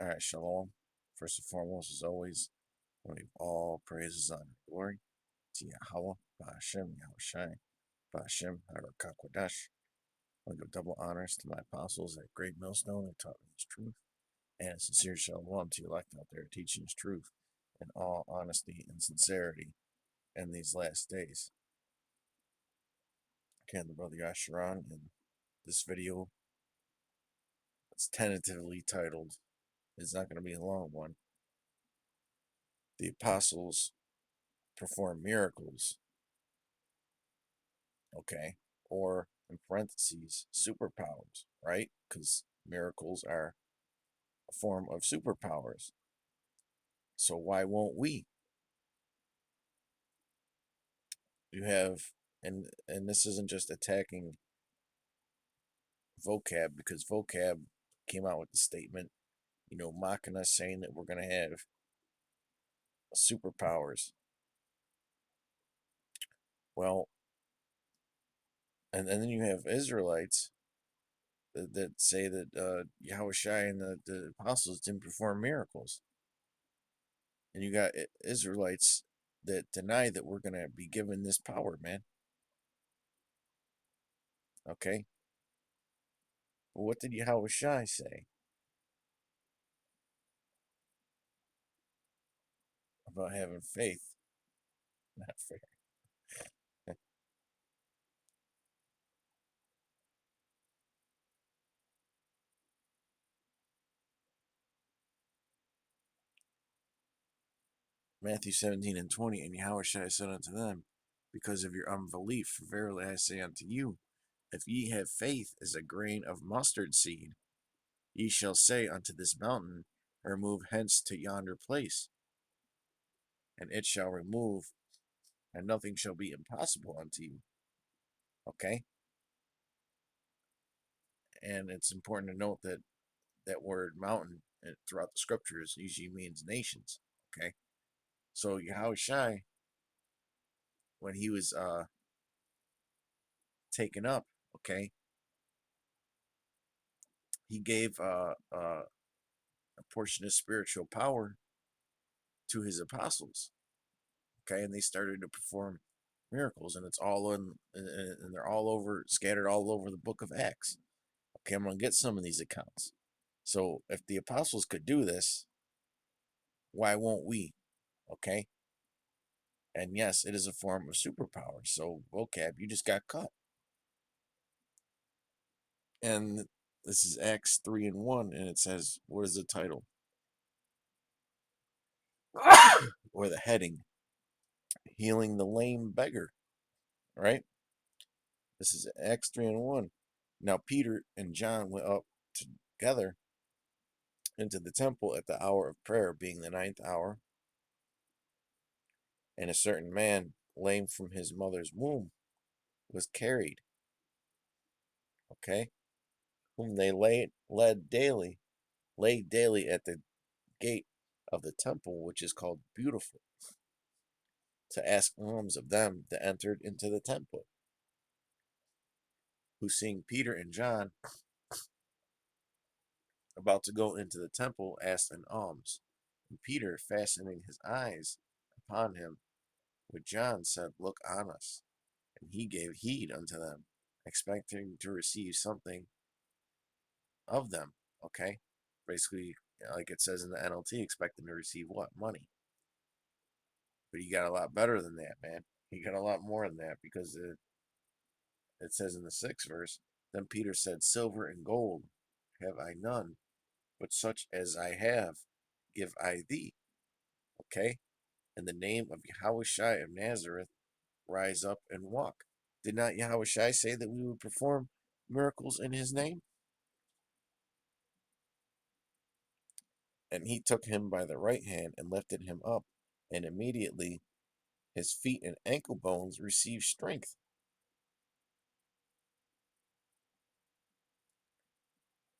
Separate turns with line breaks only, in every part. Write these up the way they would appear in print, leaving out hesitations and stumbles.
All right, shalom. First and foremost, as always, we give all praises, honor, and glory to Yahweh, Ba'ashem, Yahushai, Ba'ashem, Harakakwadash. I give double honors to my apostles at Great Millstone who taught me his truth, and a sincere shalom to you elect out there teaching his truth in all honesty and sincerity in these last days. Again, the brother Yasharan, and this video is tentatively titled, it's not going to be a long one, The Apostles Perform Miracles, okay, or in parentheses, superpowers, right? Because miracles are a form of superpowers. So why won't we? You have, and this isn't just attacking vocab, because vocab came out with the statement, mocking us, saying that we're going to have superpowers. Well, and then you have Israelites that say that Yahushua and the apostles didn't perform miracles. And you got Israelites that deny that we're going to be given this power, man. Okay? But what did Yahushua say about having faith? Not fair. Matthew 17 and 20, and Yahushua said unto them, because of your unbelief, verily I say unto you, if ye have faith as a grain of mustard seed, ye shall say unto this mountain, remove hence to yonder place, and it shall remove, and nothing shall be impossible unto you. Okay? And it's important to note that that word mountain throughout the scriptures usually means nations. Okay? So Yahushua, when he was taken up, okay, he gave a portion of spiritual power to his apostles. Okay, and they started to perform miracles, and it's all in, and they're all over, scattered all over the book of Acts. Okay, I'm gonna get some of these accounts. So if the apostles could do this, why won't we? Okay, and yes, it is a form of superpower. So vocab, you just got cut. And this is Acts 3 and 1, and it says, what is the title? Or the heading? Healing the lame beggar, right? This is Acts 3 and 1. Now Peter and John went up together into the temple at the hour of prayer, being the ninth hour, and a certain man, lame from his mother's womb, was carried, okay, whom they laid daily at the gate of the temple, which is called Beautiful, to ask alms of them that entered into the temple, who seeing Peter and John about to go into the temple, asked an alms. And Peter, fastening his eyes upon him with John, said, look on us. And he gave heed unto them, expecting to receive something of them. Okay? Basically, like it says in the NLT, expecting to receive what? Money. But you got a lot better than that, man. You got a lot more than that, because it says in the 6th verse, then Peter said, silver and gold have I none, but such as I have give I thee. Okay? In the name of Yahushua of Nazareth, rise up and walk. Did not Yahushua say that we would perform miracles in his name? And he took him by the right hand and lifted him up, and immediately his feet and ankle bones received strength.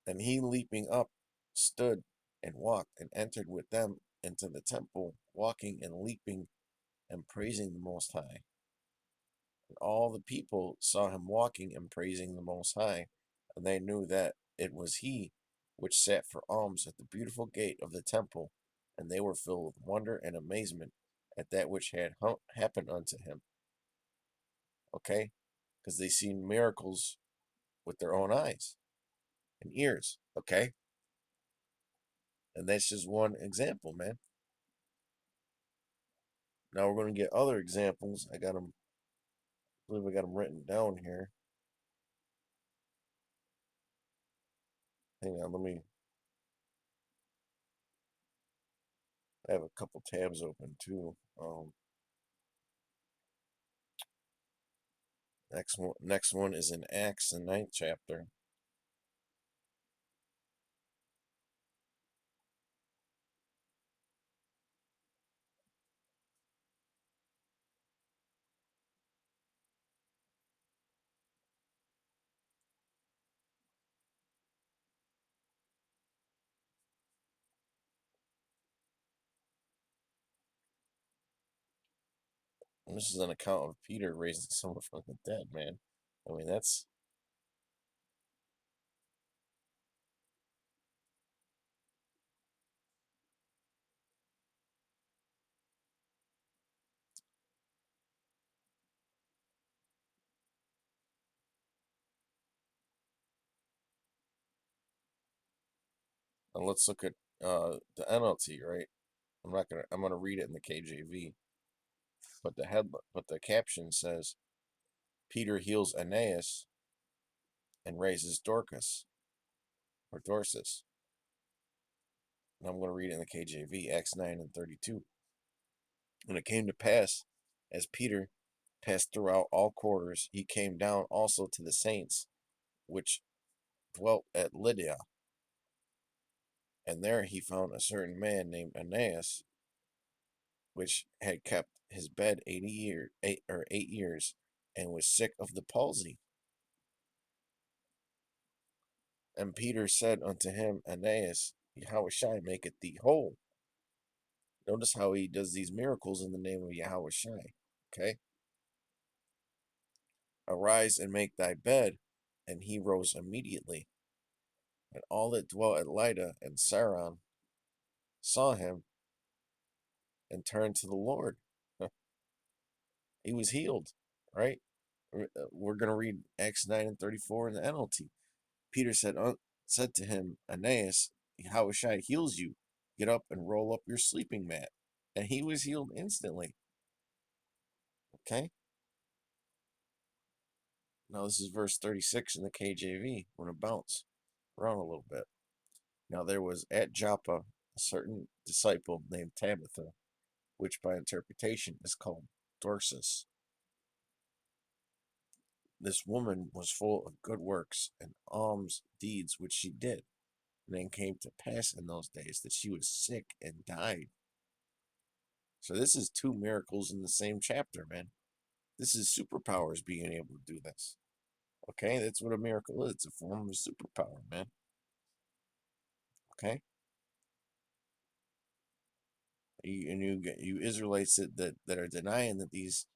And he, leaping up, stood and walked and entered with them into the temple, walking and leaping and praising the Most High. And all the people saw him walking and praising the Most High, and they knew that it was he which sat for alms at the beautiful gate of the temple, and they were filled with wonder and amazement at that which had happened unto him. Okay? Because they seen miracles with their own eyes and ears. Okay? And that's just one example, man. Now we're going to get other examples. I believe I got them written down here. Hang on, I have a couple tabs open too. Next one is in Acts, the ninth chapter. And this is an account of Peter raising someone from the dead, man. I mean, that's and let's look at the NLT, right? I'm gonna read it in the KJV, but the caption says Peter heals Aeneas and raises Dorcas or Dorcas. And I'm gonna read it in the KJV, Acts 9:32. When it came to pass, as Peter passed throughout all quarters, he came down also to the saints which dwelt at Lydia, and there he found a certain man named Aeneas, which had kept his bed 8 years, and was sick of the palsy. And Peter said unto him, Aeneas, Yahushai maketh thee whole. Notice how he does these miracles in the name of Yahushai. Okay? Arise and make thy bed. And he rose immediately. And all that dwelt at Lydda and Saron saw him and turned to the Lord. He was healed, right? We're going to read Acts 9:34 in the NLT. Peter said to him, Aeneas, Yahushua heals you. Get up and roll up your sleeping mat. And he was healed instantly. Okay? Now this is verse 36 in the KJV. We're going to bounce around a little bit. Now there was at Joppa a certain disciple named Tabitha, which by interpretation is called Dorcas. This woman was full of good works and alms deeds which she did. And then came to pass in those days that she was sick and died. So this is two miracles in the same chapter, man. This is superpowers being able to do this. Okay, that's what a miracle is. It's a form of a superpower, man. Okay, you Israelites that are denying that these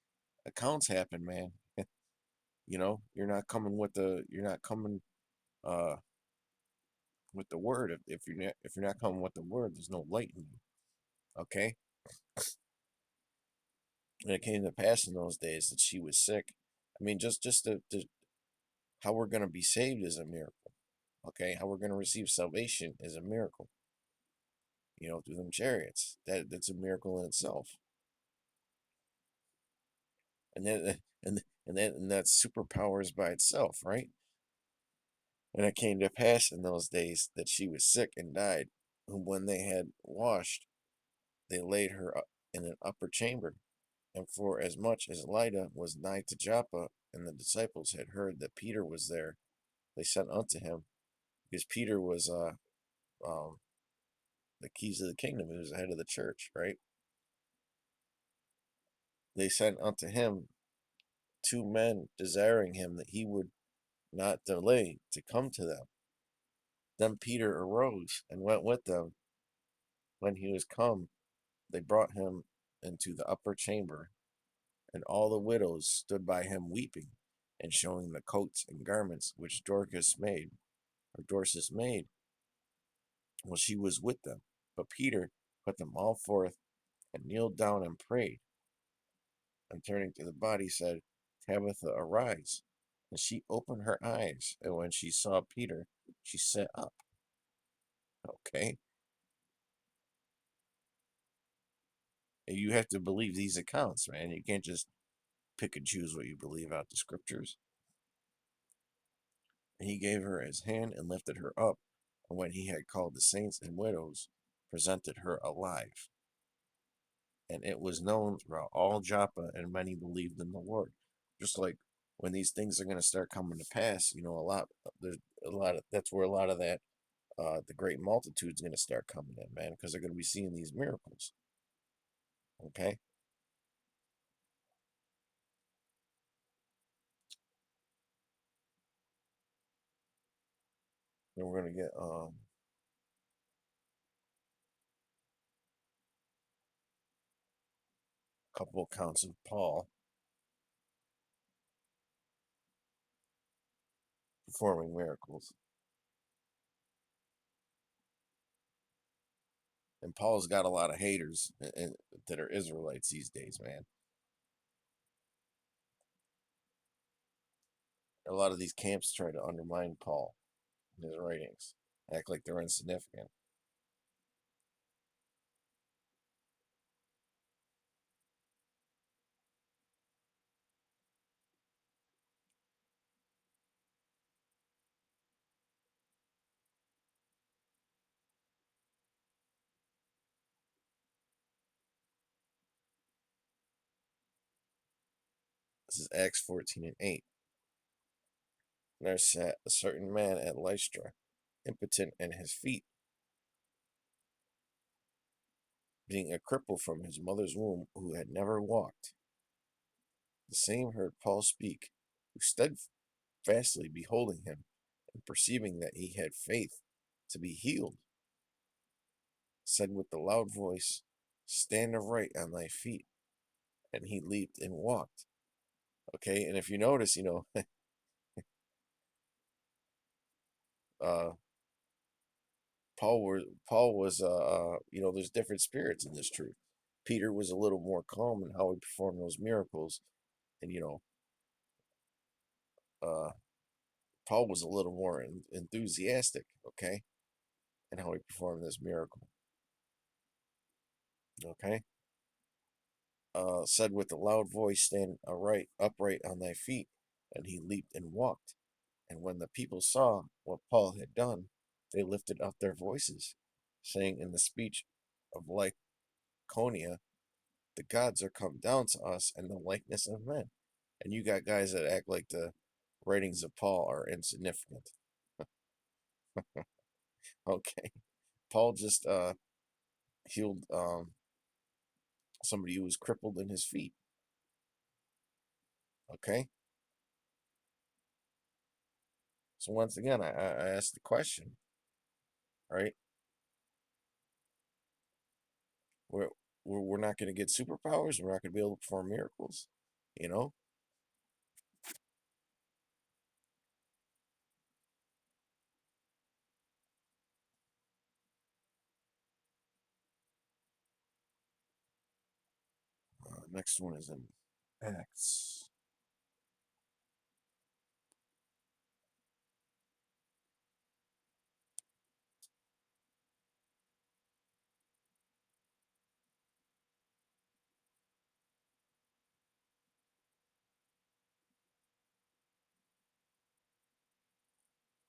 accounts happen, man. You're not coming uh with the word. If you're not coming with the word, there's no light in you. Okay, and it came to pass in those days that she was sick. I mean, just how we're gonna be saved is a miracle. Okay, how we're gonna receive salvation is a miracle. Through them chariots. That's a miracle in itself. And then and that's superpowers by itself, right? And it came to pass in those days that she was sick and died. And when they had washed, they laid her in an upper chamber. And for as much as Lydda was nigh to Joppa, and the disciples had heard that Peter was there, they sent unto him, because Peter was um the keys of the kingdom. He was the head of the church, right? They sent unto him two men, desiring him that he would not delay to come to them. Then Peter arose and went with them. When he was come, they brought him into the upper chamber, and all the widows stood by him weeping, and showing the coats and garments which Dorcas made. Well, she was with them. But Peter put them all forth and kneeled down and prayed. And turning to the body, said, Tabitha, arise. And she opened her eyes, and when she saw Peter, she sat up. Okay? And you have to believe these accounts, man. You can't just pick and choose what you believe out the scriptures. And he gave her his hand and lifted her up. And when he had called the saints and widows, presented her alive. And it was known throughout all Joppa, and many believed in the Lord. Just like when these things are going to start coming to pass, there's a lot of that's where a lot of that the great multitude's going to start coming in, man, because they're going to be seeing these miracles. Okay, then we're going to get a couple accounts of Paul performing miracles, and Paul's got a lot of haters that are Israelites these days, man. A lot of these camps try to undermine Paul and his writings, act like they're insignificant. This is Acts 14 and 8. There sat a certain man at Lystra, impotent in his feet, being a cripple from his mother's womb, who had never walked. The same heard Paul speak, who steadfastly beholding him, and perceiving that he had faith to be healed, said with a loud voice, Stand upright on thy feet. And he leaped and walked. Okay, and if you notice, uh, there's different spirits in this truth. Peter was a little more calm in how he performed those miracles, and uh, Paul was a little more enthusiastic, okay, in how he performed this miracle, okay. Said with a loud voice, Stand upright on thy feet. And he leaped and walked. And when the people saw what Paul had done, they lifted up their voices, saying in the speech of Lycaonia, The gods are come down to us in the likeness of men. And you got guys that act like the writings of Paul are insignificant. Okay. Paul just healed somebody who was crippled in his feet. Okay. So once again, I asked the question, right? We're we're not going to get superpowers. We're not going to be able to perform miracles. You know. Next one is in Acts.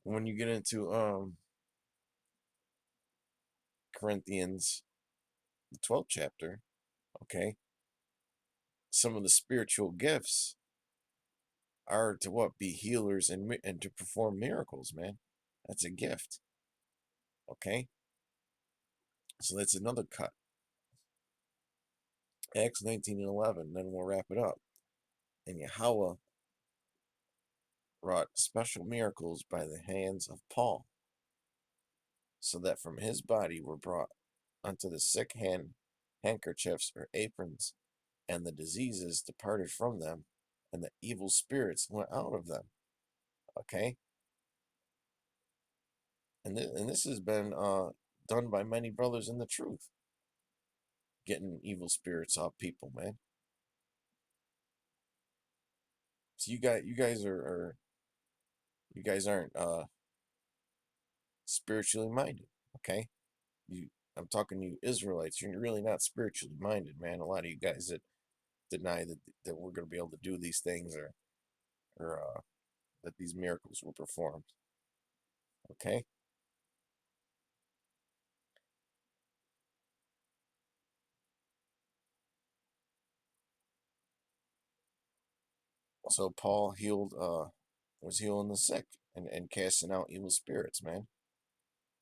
When you get into Corinthians, the 12th chapter, okay, some of the spiritual gifts are to what be healers and to perform miracles, man. That's a gift, okay. So that's another cut. Acts 19 and 11. Then we'll wrap it up. And Yahweh wrought special miracles by the hands of Paul, so that from his body were brought unto the sick handkerchiefs or aprons, and the diseases departed from them, and the evil spirits went out of them. Okay, and this has been done by many brothers in the truth, getting evil spirits off people, man. So you guys aren't spiritually minded, okay? You I'm talking to you Israelites. You're really not spiritually minded, man. A lot of you guys that deny that we're going to be able to do these things, or that these miracles were performed. Okay, so Paul healed, was healing the sick and casting out evil spirits, man.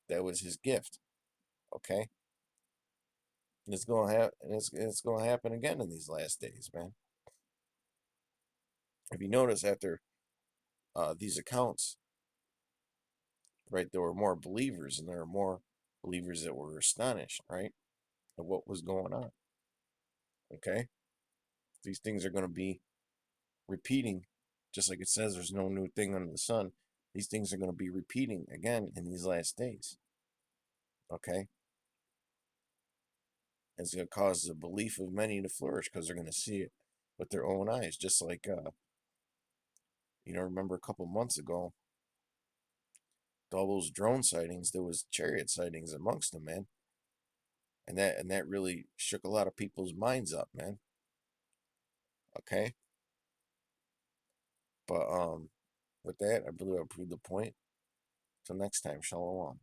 That was his gift. Okay, and it's gonna happen again in these last days, man. If you notice, after these accounts, right, there were more believers, and there were more believers that were astonished, right, at what was going on. Okay, these things are going to be repeating, just like it says, there's no new thing under the sun. These things are going to be repeating again in these last days. Okay, it's going to cause the belief of many to flourish because they're going to see it with their own eyes. Just like remember a couple months ago, all those drone sightings, there was chariot sightings amongst them, man, and that really shook a lot of people's minds up, man. Okay, but with that, I believe I proved the point. Till next time, shalom.